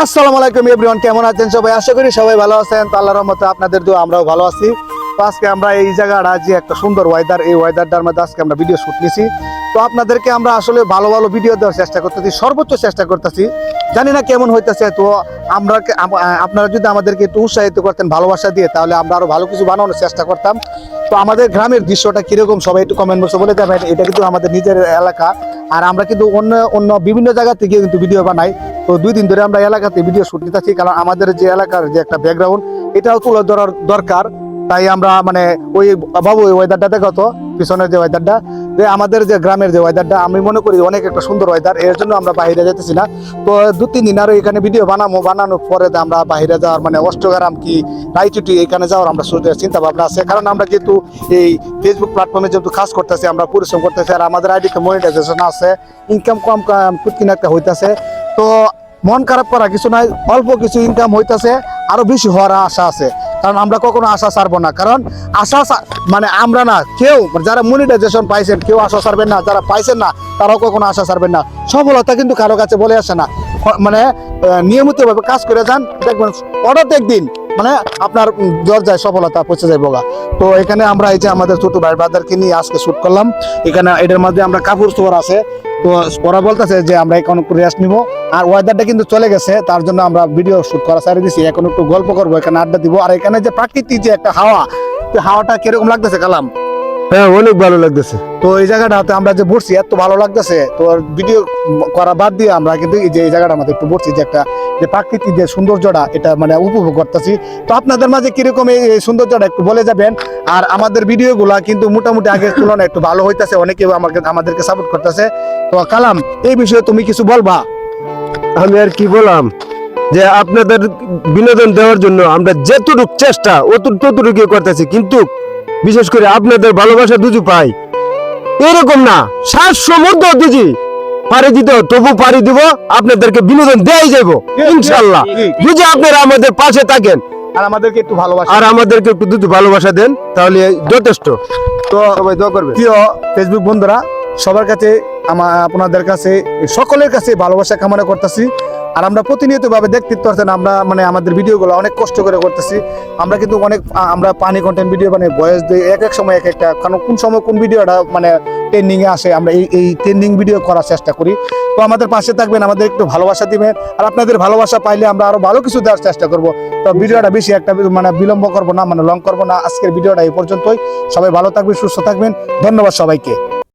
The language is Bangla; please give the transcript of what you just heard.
আসসালামু আলাইকুম এভরিওয়ান, কেমন আছেন সবাই? আশা করি সবাই ভালো আছেন। তো আল্লাহর রহমতে আপনাদের দোয়া আমরাও ভালো আছি। তো আজকে আমরা এই জায়গাটা যে একটা সুন্দর ওয়েদার, এই ওয়েদারটার মধ্যে আজকে আমরা ভিডিও শুট নিছি। তো আপনাদেরকে আমরা আসলে ভালো ভালো ভিডিও দেওয়ার চেষ্টা করতেছি, সর্বোচ্চ চেষ্টা করতেছি। জানি না কেমন হইতেছে। তো আমরা আপনারা যদি আমাদেরকে একটু উৎসাহিত করতেন ভালোবাসা দিয়ে, তাহলে আমরা আরো ভালো কিছু বানানোর চেষ্টা করতাম। তো আমাদের গ্রামের দৃশ্যটা কিরকম সবাই একটু কমেন্ট বক্সে বলে যাবেন। এটা কিন্তু আমাদের নিজের এলাকা, আর আমরা কিন্তু অন্য অন্য বিভিন্ন জায়গা থেকে কিন্তু ভিডিও বানাই। তো 2 দিন ধরে আমরা এলাকাতে ভিডিও শুট নিতেছি, কারণ আমাদের যে এলাকার যে একটা ব্যাকগ্রাউন্ড, এটাও তুলে ধরার দরকার। তাই আমরা মানে ওই বাবু ওই ওয়েদারটা দেখো তো, পিছনের যে ওয়েদারটা, যে আমাদের যে গ্রামের যে ওয়েদারটা, আমি মনে করি অনেক একটা সুন্দর ওয়েদার। এর জন্য আমরা বাইরে যেতেছি না। তো 2-3 দিন আরো এখানে ভিডিও বানানোর পরে আমরা বাইরে যাওয়ার মানে অষ্টগ্রাম কি রাইচুটি এখানে যাওয়ার আমরা চিন্তা ভাবনা আছে। কারণ আমরা যেহেতু এই ফেসবুক প্ল্যাটফর্মে যেহেতু কাজ করতেছি, আমরা পরিশ্রম করতেছি, আর আমাদের আইডিতে মনিটাইজেশন আছে, ইনকাম কম কিনা একটা হইতেছে। তো মন খারাপ করা কিছু নাই, অল্প কিছু ইনকাম হইতেছে, আরো বেশি হওয়ার আশা আছে। কারণ আমরা কখনো আশা ছাড়বো না, কারণ আশা মানে আমরা না কেউ, যারা মনিটাইজেশন পাইছেন কেউ আশা ছাড়বেন না, যারা পাইছেন না তারাও কখনো আশা ছাড়বেন না। সফলতা কিন্তু কারো কাছে বলে আসে না। মানে নিয়মিত ভাবে কাজ করে যান, দেখবেন হঠাৎ একদিন মানে আপনার দরজায় সফলতা পৌঁছে যায় বোগা। তো এখানে আমরা এই যে আমাদের ছোট ভাই ব্রাদারকে নিয়ে আজকে শুট করলাম। এখানে এটার মধ্যে আমরা কাপড় চোপড় আছে। তো ওরা বলতেছে যে আমরা এখন একটু রেস্ট নিবো, আর ওয়েদারটা কিন্তু চলে গেছে, তার জন্য আমরা ভিডিও শুট করা ছাড়ে দিছি। এখন একটু গল্প করবো, এখানে আড্ডা দিব। আর এখানে যে প্রাকৃতিক যে একটা হাওয়া, তো হাওয়াটা কিরকম লাগতেছে কালাম? হ্যাঁ, অনেক ভালো লাগতেছে। তো এই জায়গাটাতে আমরা যে বসছি এত ভালো লাগতেছে। তো ভিডিও করা বাদ দিয়ে আমরা কিন্তু এই যে এই জায়গাটা আমাদের একটু বসছি, যে একটা যে প্রাকৃতিক যে সৌন্দর্যটা, এটা মানে উপভোগ করতেছি। তো আপনাদের মাঝে কিরকম এই সৌন্দর্যটা একটু বলে যাবেন। আর আমাদের ভিডিওগুলা কিন্তু মোটামুটি আগের তুলনায় একটু ভালো হইতেছে, অনেকে আমাদেরকে সাপোর্ট করতেছে। তো কালাম, এই বিষয়ে তুমি কিছু বলবা? আমি আর কি বললাম, যে আপনাদের বিনোদন দেওয়ার জন্য আমরা যেটুকু চেষ্টা ততটুকু করতেছি, কিন্তু বিশেষ করে আপনাদের ভালোবাসা দুজু পাই। এরকম না 700 মধ্যে দুজি পারি দিতে, তবু পারি দিব, আপনাদেরকে বিনোদন দেয়াই যাবো ইনশাল্লাহ, যদি আপনারা আমাদের পাশে থাকেন আর আমাদেরকে একটু ভালোবাসা, আর আমাদেরকে একটু দুজু ভালোবাসা দেন, তাহলে যথেষ্ট। তো সবাই দোয়া করবে। প্রিয় ফেসবুক বন্ধুরা, সবার কাছে আপনাদের কাছে সকলের কাছে ভালোবাসা কামনা করতেছি। আর আমরা প্রতিনিয়ত ভাবে দেখতে পাচ্ছেন, আমরা মানে আমাদের ভিডিওগুলো অনেক কষ্ট করে করতেছি। আমরা কিন্তু অনেক আমরা পানি কন্টেন্ট ভিডিও মানে ভয়েস দিই, এক এক সময় এক একটা, কারণ কোন সময় কোন ভিডিওটা মানে ট্রেন্ডিং এ আসে, আমরা এই ট্রেন্ডিং ভিডিও করার চেষ্টা করি। তো আমাদের পাশে থাকবেন, আমাদের একটু ভালোবাসা দিবেন, আর আপনাদের ভালোবাসা পাইলে আমরা আরো ভালো কিছু দেওয়ার চেষ্টা করব। তো ভিডিওটা বেশি একটা মানে বিলম্ব করবো না, মানে লং করবো না। আজকের ভিডিওটা এই পর্যন্তই। সবাই ভালো থাকবেন, সুস্থ থাকবেন। ধন্যবাদ সবাইকে।